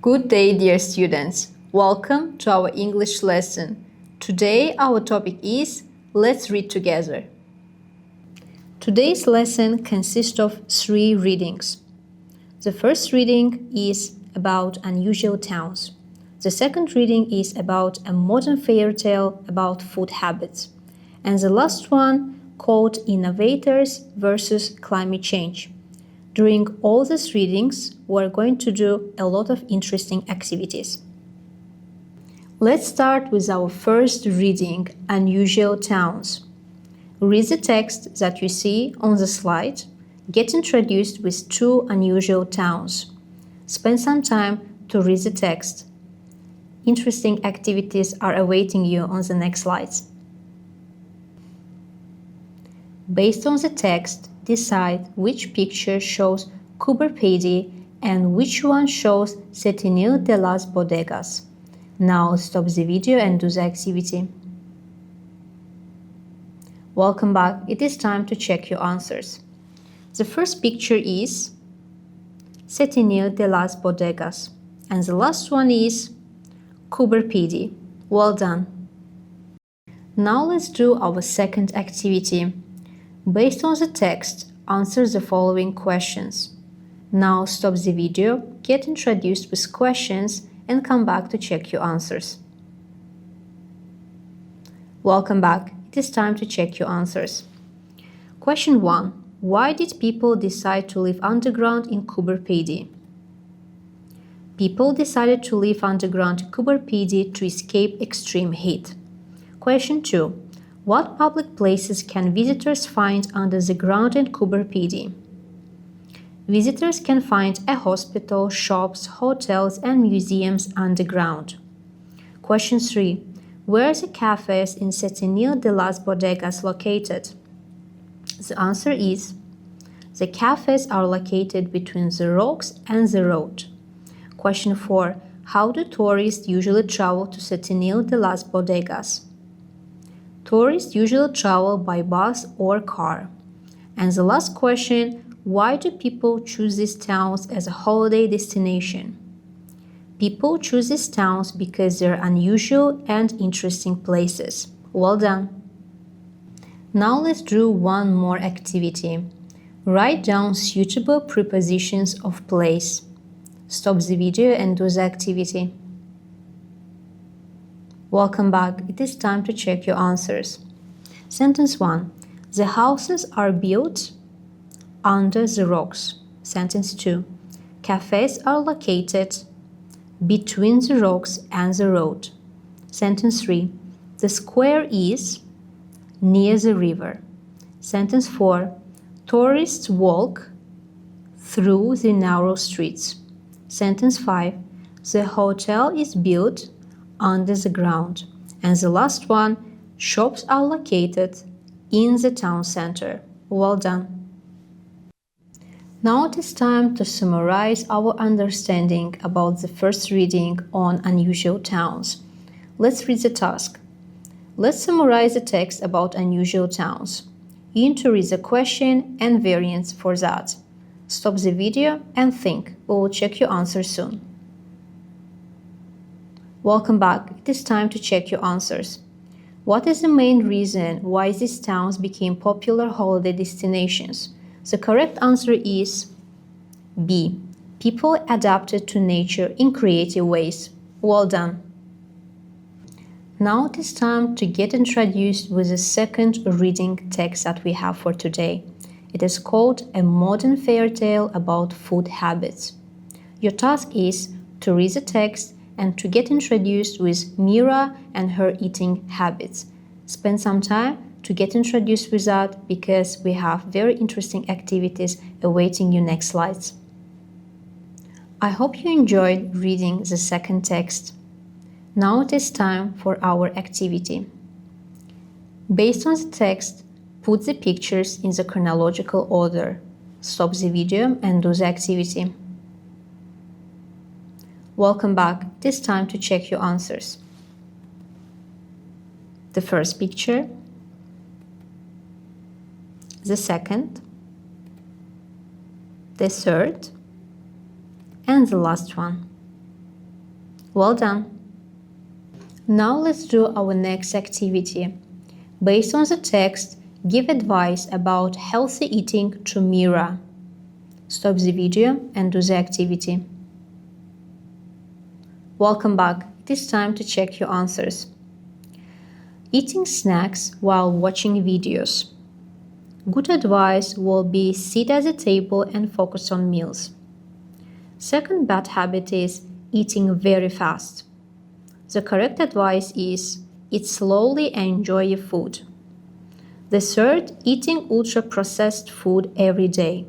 Good day, dear students. Welcome to our English lesson. Today our topic is Let's read together. Today's lesson consists of 3 readings. The first reading is about unusual towns. The second reading is about a modern fairy tale about food habits. And the last one called Innovators versus Climate Change. During all these readings, we're going to do a lot of interesting activities. Let's start with our first reading, Unusual Towns. Read the text that you see on the slide. Get introduced with 2 unusual towns. Spend some time to read the text. Interesting activities are awaiting you on the next slides. Based on the text, decide which picture shows Cuberpedi and which one shows Setenil de las Bodegas. Now stop the video and do the activity. Welcome back. It is time to check your answers. The first picture is Setenil de las Bodegas and the last one is Cuberpedi. Well done. Now let's do our second activity. Based on the text, answer the following questions. Now stop the video, get introduced with questions, and come back to check your answers. Welcome back. It is time to check your answers. Question 1. Why did people decide to live underground in Cuberpedi? People decided to live underground in Cuberpedi to escape extreme heat. Question 2. What public places can visitors find under the ground in Cuberpedi? Visitors can find a hospital, shops, hotels, and museums underground. Question 3. Where are the cafes in Setenil de las Bodegas located? The answer is the cafes are located between the rocks and the road. Question 4. How do tourists usually travel to Setenil de las Bodegas? Tourists usually travel by bus or car. And the last question, why do people choose these towns as a holiday destination? People choose these towns because they're unusual and interesting places. Well done. Now let's do one more activity. Write down suitable prepositions of place. Stop the video and do the activity. Welcome back. It is time to check your answers. Sentence 1. The houses are built under the rocks. Sentence 2. Cafes are located between the rocks and the road. Sentence 3. The square is near the river. Sentence 4. Tourists walk through the narrow streets. Sentence 5. The hotel is built under the ground. And the last one, shops are located in the town center. Well done. Now it is time to summarize our understanding about the first reading on unusual towns. Let's read the task. Let's summarize the text about unusual towns. You need to read the question and variants for that. Stop the video and think. We will check your answers soon. Welcome back. It is time to check your answers. What is the main reason why these towns became popular holiday destinations? The correct answer is B. People adapted to nature in creative ways. Well done. Now it is time to get introduced with the second reading text that we have for today. It is called A Modern Fairy Tale About Food Habits. Your task is to read the text and to get introduced with Mira and her eating habits. Spend some time to get introduced with that because we have very interesting activities awaiting you next slides. I hope you enjoyed reading the second text. Now it is time for our activity. Based on the text, put the pictures in the chronological order. Stop the video and do the activity. Welcome back. It is time to check your answers. The first picture, the second, the third, and the last one. Well done. Now let's do our next activity. Based on the text, give advice about healthy eating to Mira. Stop the video and do the activity. Welcome back. It is time to check your answers. Eating snacks while watching videos. Good advice will be sit at the table and focus on meals. Second bad habit is eating very fast. The correct advice is eat slowly and enjoy your food. The third, eating ultra-processed food every day.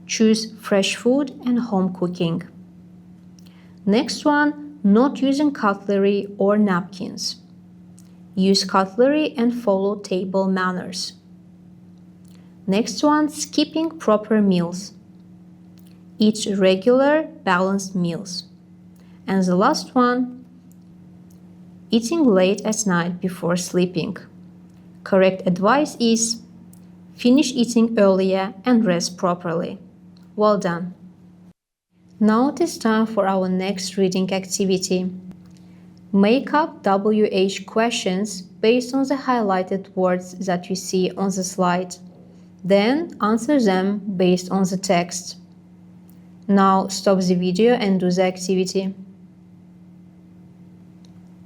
Choose fresh food and home cooking. Next one, not using cutlery or napkins. Use cutlery and follow table manners. Next one, skipping proper meals. Eat regular, balanced meals. And the last one, eating late at night before sleeping. Correct advice is finish eating earlier and rest properly. Well done. Now it is time for our next reading activity. Make up WH questions based on the highlighted words that you see on the slide. Then answer them based on the text. Now stop the video and do the activity.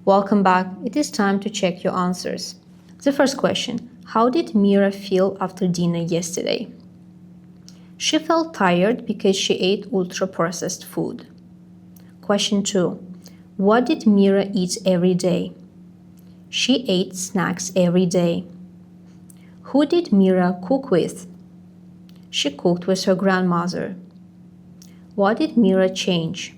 Welcome back. It is time to check your answers. The first question, how did Mira feel after dinner yesterday? She felt tired because she ate ultra-processed food. Question 2, what did Mira eat every day? She ate snacks every day. Who did Mira cook with? She cooked with her grandmother. What did Mira change?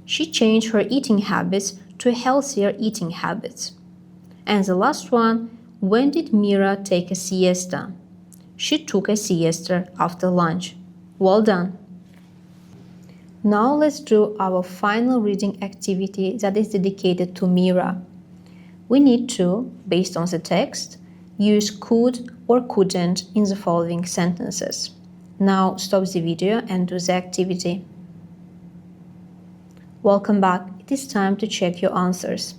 She changed her eating habits to healthier eating habits. And the last one, when did Mira take a siesta? She took a siesta after lunch. Well done. Now let's do our final reading activity that is dedicated to Mira. We need to, based on the text, use could or couldn't in the following sentences. Now stop the video and do the activity. Welcome back. It is time to check your answers.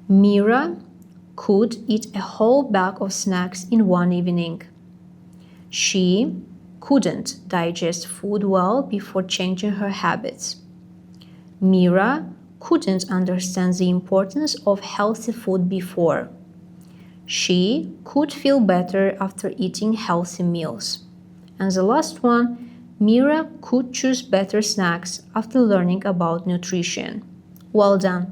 Mira could eat a whole bag of snacks in one evening. She couldn't digest food well before changing her habits. Mira couldn't understand the importance of healthy food before. She could feel better after eating healthy meals. And the last one, Mira could choose better snacks after learning about nutrition. Well done.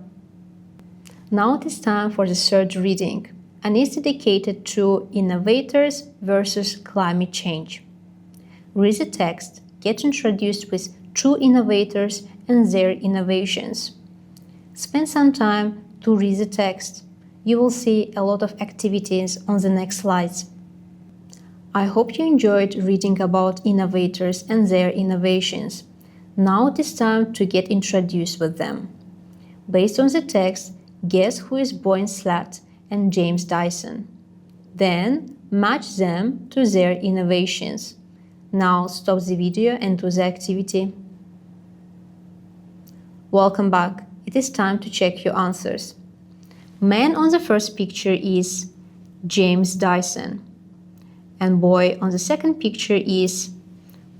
Now it is time for the third reading, and it's dedicated to innovators versus climate change. Read the text, get introduced with two innovators and their innovations. Spend some time to read the text. You will see a lot of activities on the next slides. I hope you enjoyed reading about innovators and their innovations. Now it is time to get introduced with them. Based on the text, guess who is Boyne Slat and James Dyson. Then match them to their innovations. Now stop the video and do the activity. Welcome back. It is time to check your answers. Man on the first picture is James Dyson, and boy on the second picture is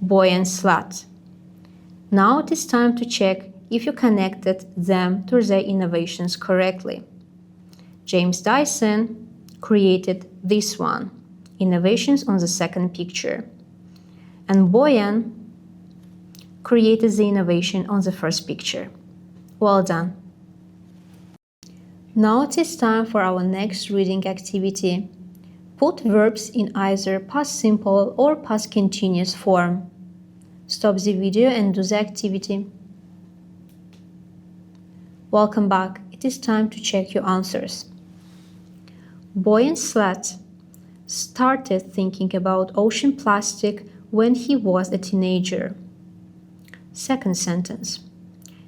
Boyne Slat. Now it is time to check if you connected them to their innovations correctly. James Dyson created this one, innovations on the second picture, and Boyne created the innovation on the first picture. Well done. Now it is time for our next reading activity. Put verbs in either past simple or past continuous form. Stop the video and do the activity. Welcome back. It is time to check your answers. Boyne Slat started thinking about ocean plastic when he was a teenager. Second sentence.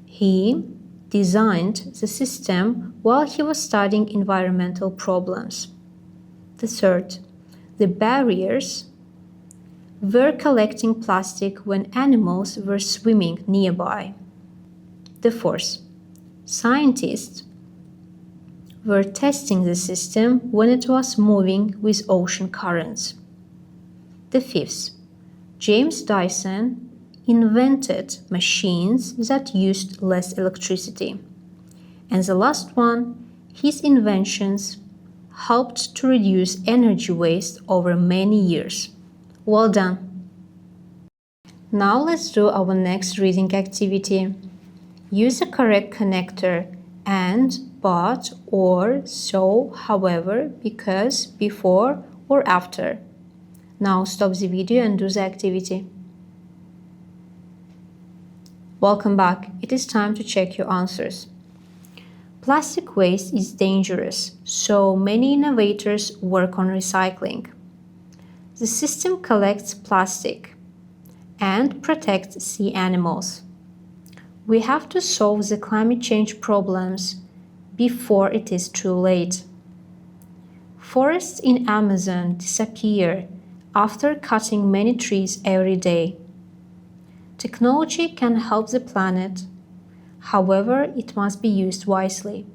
He designed the system while he was studying environmental problems. The third, the barriers were collecting plastic when animals were swimming nearby. The fourth, Scientists were testing the system when it was moving with ocean currents. The fifth, James Dyson invented machines that used less electricity. And the last one, his inventions helped to reduce energy waste over many years. Well done! Now let's do our next reading activity. Use the correct connector and, but, or, so, however, because, before, or after. Now stop the video and do the activity. Welcome back. It is time to check your answers. Plastic waste is dangerous, so many innovators work on recycling. The system collects plastic and protects sea animals. We have to solve the climate change problems before it is too late. Forests in Amazon disappear after cutting many trees every day. Technology can help the planet, however, it must be used wisely.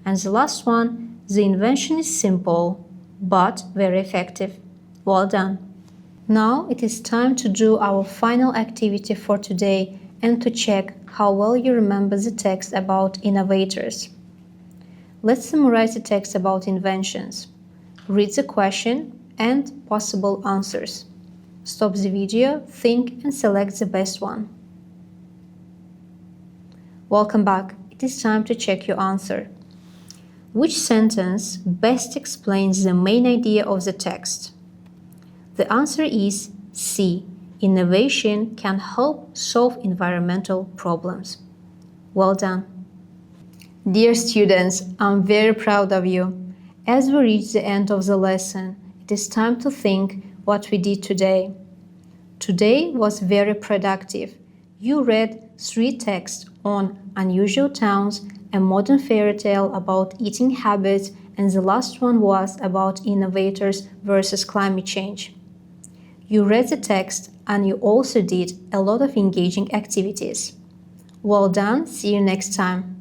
And the last one, the invention is simple, but very effective. Well done! Now it is time to do our final activity for today and to check how well you remember the text about innovators. Let's summarize the text about inventions. Read the question and possible answers. Stop the video, think and select the best one. Welcome back. It is time to check your answer. Which sentence best explains the main idea of the text? The answer is C. Innovation can help solve environmental problems. Well done! Dear students, I'm very proud of you. As we reach the end of the lesson, it is time to think what we did today. Today was very productive. You read 3 texts on unusual towns, a modern fairy tale about eating habits, and the last one was about innovators versus climate change. You read the text and you also did a lot of engaging activities. Well done, see you next time.